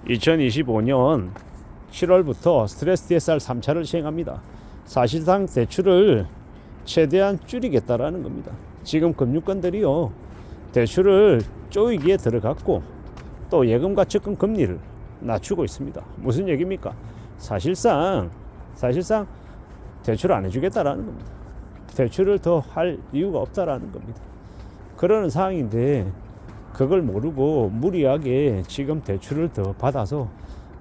2025년 7월부터 스트레스 DSR 3차를 시행합니다. 사실상 대출을 최대한 줄이겠다라는 겁니다. 지금 금융권들이요, 대출을 쪼이기에 들어갔고 또 예금과 적금 금리를 낮추고 있습니다. 무슨 얘기입니까? 사실상 대출 안 해주겠다라는 겁니다. 대출을 더 할 이유가 없다라는 겁니다. 그러는 상황인데 그걸 모르고 무리하게 지금 대출을 더 받아서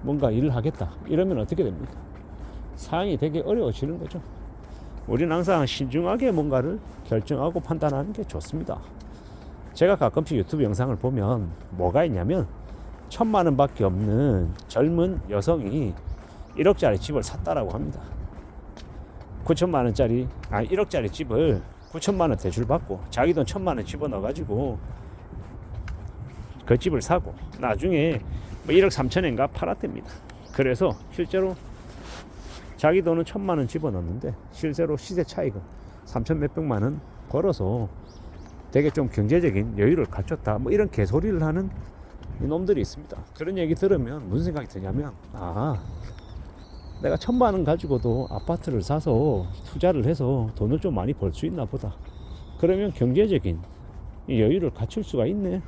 뭔가 일을 하겠다 이러면 어떻게 됩니까? 상황이 되게 어려워지는 거죠. 우리는 항상 신중하게 뭔가를 결정하고 판단하는 게 좋습니다. 제가 가끔씩 유튜브 영상을 보면 뭐가 있냐면 1,000만 원 밖에 없는 젊은 여성이 1억짜리 집을 샀다라고 합니다. 9천만 원짜리 1억짜리 집을 9천만 원 대출 받고 자기 돈 1,000만 원 집어넣어 가지고 그 집을 사고 나중에 1억 3천엔가 팔았답니다. 그래서 실제로 자기 돈은 1,000만 원 집어넣었는데 실제로 시세 차익은 3천 몇백만 원 걸어서 되게 좀 경제적인 여유를 갖췄다, 이런 개소리를 하는 놈들이 있습니다. 그런 얘기 들으면 무슨 생각이 드냐면, 내가 1,000만 원 가지고도 아파트를 사서 투자를 해서 돈을 좀 많이 벌 수 있나 보다. 그러면 경제적인 여유를 갖출 수가 있네.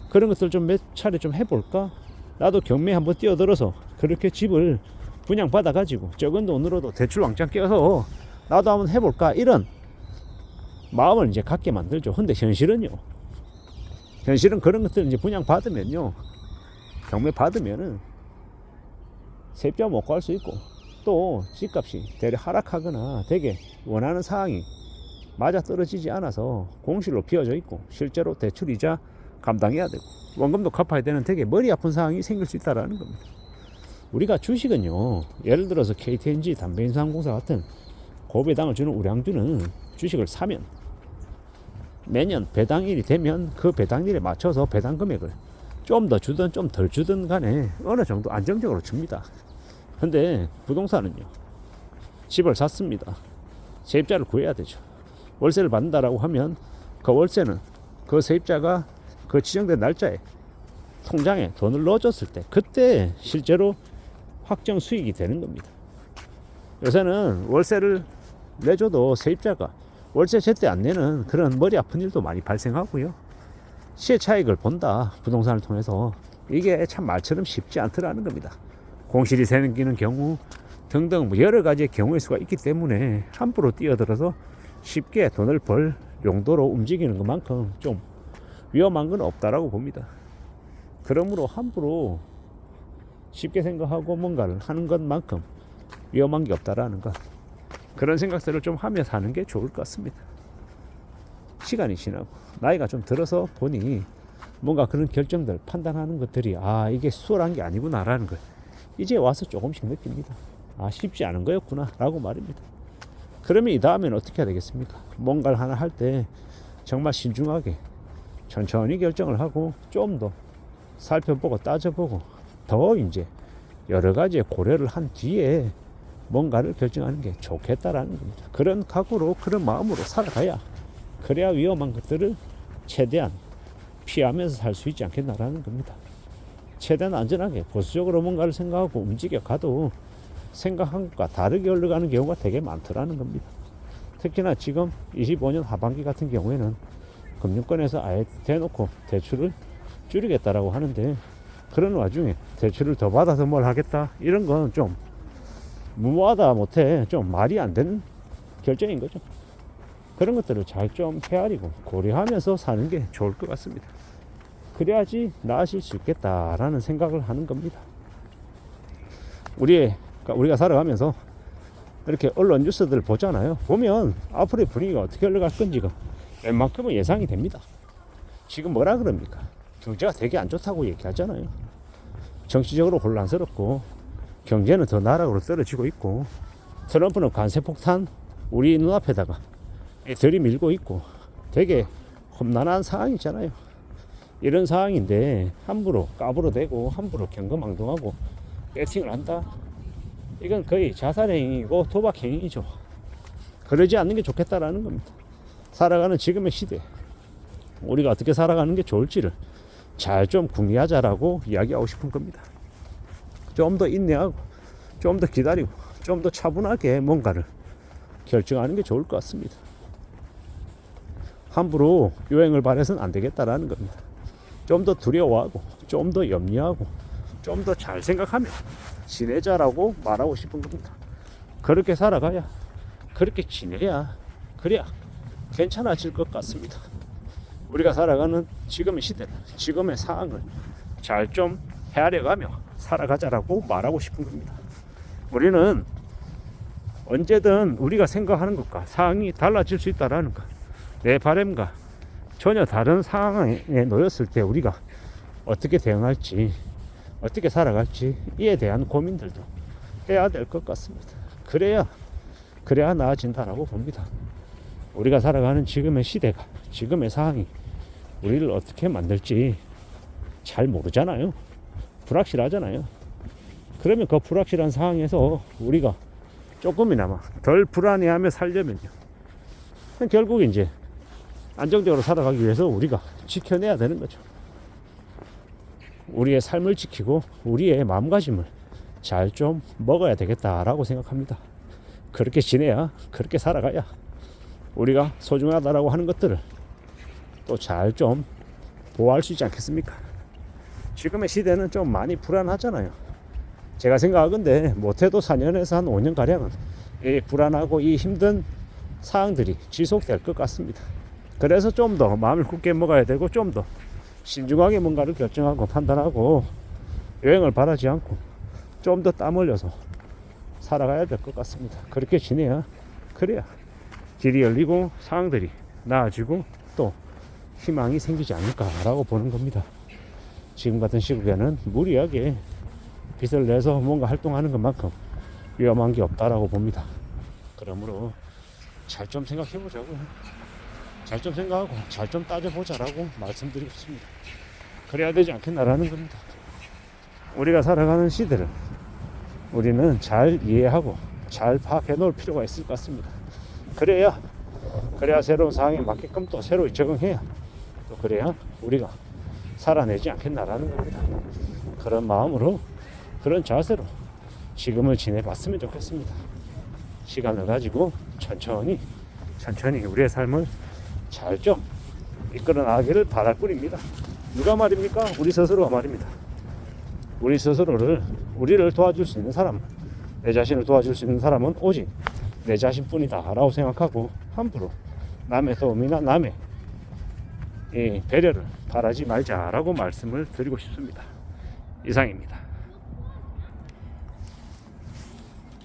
그런 것들 좀 몇 차례 좀 해볼까? 나도 경매에 한번 뛰어들어서 그렇게 집을 분양받아 가지고 적은 돈으로도 대출 왕창 껴서 나도 한번 해볼까? 이런 마음을 이제 갖게 만들죠. 근데 현실은 그런 것들 이제 분양받으면요, 경매 받으면은 세입자 못 구할 수 있고 또 집값이 대려 하락하거나 되게 원하는 상황이 맞아 떨어지지 않아서 공실로 비어져 있고 실제로 대출이자 감당해야 되고 원금도 갚아야 되는 되게 머리 아픈 상황이 생길 수 있다는 겁니다. 우리가 주식은요, 예를 들어서 KTNG, 담배인상공사 같은 고배당을 주는 우량주는 주식을 사면 매년 배당일이 되면 그 배당일에 맞춰서 배당 금액을 좀 더 주든 좀 덜 주든 간에 어느 정도 안정적으로 줍니다. 근데 부동산은요, 집을 샀습니다. 세입자를 구해야 되죠. 월세를 받는다라고 하면 그 월세는 그 세입자가 그 지정된 날짜에 통장에 돈을 넣어줬을 때 그때 실제로 확정 수익이 되는 겁니다. 요새는 월세를 내줘도 세입자가 월세 제때 안 내는 그런 머리 아픈 일도 많이 발생하고요. 시세 차익을 본다, 부동산을 통해서. 이게 참 말처럼 쉽지 않더라는 겁니다. 공실이 생기는 경우 등등 여러 가지의 경우의 수가 있기 때문에 함부로 뛰어들어서 쉽게 돈을 벌 용도로 움직이는 것만큼 좀 위험한 건 없다라고 봅니다. 그러므로 함부로 쉽게 생각하고 뭔가를 하는 것만큼 위험한 게 없다라는 것, 그런 생각들을 좀 하며 사는 게 좋을 것 같습니다. 시간이 지나고 나이가 좀 들어서 보니 뭔가 그런 결정들 판단하는 것들이 이게 수월한 게 아니구나라는 걸 이제 와서 조금씩 느낍니다. 쉽지 않은 거였구나 라고 말입니다. 그러면 이 다음에는 어떻게 해야 되겠습니까? 뭔가를 하나 할 때 정말 신중하게 천천히 결정을 하고 좀 더 살펴보고 따져보고 더 이제 여러 가지의 고려를 한 뒤에 뭔가를 결정하는 게 좋겠다라는 겁니다. 그런 각오로 그런 마음으로 살아가야, 그래야 위험한 것들을 최대한 피하면서 살 수 있지 않겠나라는 겁니다. 최대한 안전하게 보수적으로 뭔가를 생각하고 움직여 가도 생각한 것과 다르게 흘러가는 경우가 되게 많더라는 겁니다. 특히나 지금 25년 하반기 같은 경우에는 금융권에서 아예 대놓고 대출을 줄이겠다라고 하는데, 그런 와중에 대출을 더 받아서 뭘 하겠다 이런 건 좀 무모하다 못해 좀 말이 안 되는 결정인 거죠. 그런 것들을 잘 좀 헤아리고 고려하면서 사는 게 좋을 것 같습니다. 그래야지 나아질 수 있겠다라는 생각을 하는 겁니다. 우리가 살아가면서 이렇게 언론 뉴스들 보잖아요. 보면 앞으로의 분위기가 어떻게 흘러갈 건지가 웬만큼은 예상이 됩니다. 지금 뭐라 그럽니까? 경제가 되게 안 좋다고 얘기하잖아요. 정치적으로 혼란스럽고 경제는 더 나락으로 떨어지고 있고 트럼프는 관세 폭탄 우리 눈앞에다가 들이밀고 있고 되게 험난한 상황이잖아요. 이런 상황인데 함부로 까불어대고 함부로 경거망동하고 배팅을 한다? 이건 거의 자살행위이고 도박행위이죠. 그러지 않는 게 좋겠다라는 겁니다. 살아가는 지금의 시대, 우리가 어떻게 살아가는 게 좋을지를 잘 좀 궁리하자라고 이야기하고 싶은 겁니다. 좀 더 인내하고 좀 더 기다리고 좀 더 차분하게 뭔가를 결정하는 게 좋을 것 같습니다. 함부로 유행을 바라서는 안 되겠다라는 겁니다. 좀 더 두려워하고 좀 더 염려하고 좀 더 잘 생각하며 지내자라고 말하고 싶은 겁니다. 그렇게 살아가야, 그렇게 지내야, 그래야 괜찮아질 것 같습니다. 우리가 살아가는 지금의 시대를, 지금의 상황을 잘 좀 헤아려가며 살아가자라고 말하고 싶은 겁니다. 우리는 언제든 우리가 생각하는 것과 상황이 달라질 수 있다라는 것, 내 바람과 전혀 다른 상황에 놓였을 때 우리가 어떻게 대응할지, 어떻게 살아갈지 이에 대한 고민들도 해야 될 것 같습니다. 그래야 나아진다라고 봅니다. 우리가 살아가는 지금의 시대가, 지금의 상황이 우리를 어떻게 만들지 잘 모르잖아요. 불확실하잖아요. 그러면 그 불확실한 상황에서 우리가 조금이나마 덜 불안해하며 살려면요, 결국 이제 안정적으로 살아가기 위해서 우리가 지켜내야 되는 거죠. 우리의 삶을 지키고 우리의 마음가짐을 잘 좀 먹어야 되겠다라고 생각합니다. 그렇게 지내야, 그렇게 살아가야 우리가 소중하다라고 하는 것들을 또 잘 좀 보호할 수 있지 않겠습니까? 지금의 시대는 좀 많이 불안하잖아요. 제가 생각하건데 못해도 4년에서 한 5년가량은 이 불안하고 이 힘든 상황들이 지속될 것 같습니다. 그래서 좀 더 마음을 굳게 먹어야 되고 좀 더 신중하게 뭔가를 결정하고 판단하고 여행을 바라지 않고 좀 더 땀 흘려서 살아가야 될 것 같습니다. 그렇게 지내야, 그래야 길이 열리고 상황들이 나아지고 또 희망이 생기지 않을까라고 보는 겁니다. 지금 같은 시국에는 무리하게 빚을 내서 뭔가 활동하는 것만큼 위험한 게 없다라고 봅니다. 그러므로 잘 좀 생각해 보자고요. 잘 좀 생각하고 잘 좀 따져보자라고 말씀드리고 싶습니다. 그래야 되지 않겠나라는 겁니다. 우리가 살아가는 시대를 우리는 잘 이해하고 잘 파악해 놓을 필요가 있을 것 같습니다. 그래야 새로운 상황에 맞게끔 또 새로 적응해야, 또 그래야 우리가 살아내지 않겠나라는 겁니다. 그런 마음으로, 그런 자세로 지금을 지내봤으면 좋겠습니다. 시간을 가지고 천천히 우리의 삶을 잘 좀 이끌어 나가기를 바랄 뿐입니다. 누가 말입니까? 우리 스스로가 말입니다. 우리를 도와줄 수 있는 사람, 내 자신을 도와줄 수 있는 사람은 오직 내 자신뿐이다 라고 생각하고 함부로 남의 도움이나 남의 배려를 바라지 말자라고 말씀을 드리고 싶습니다. 이상입니다.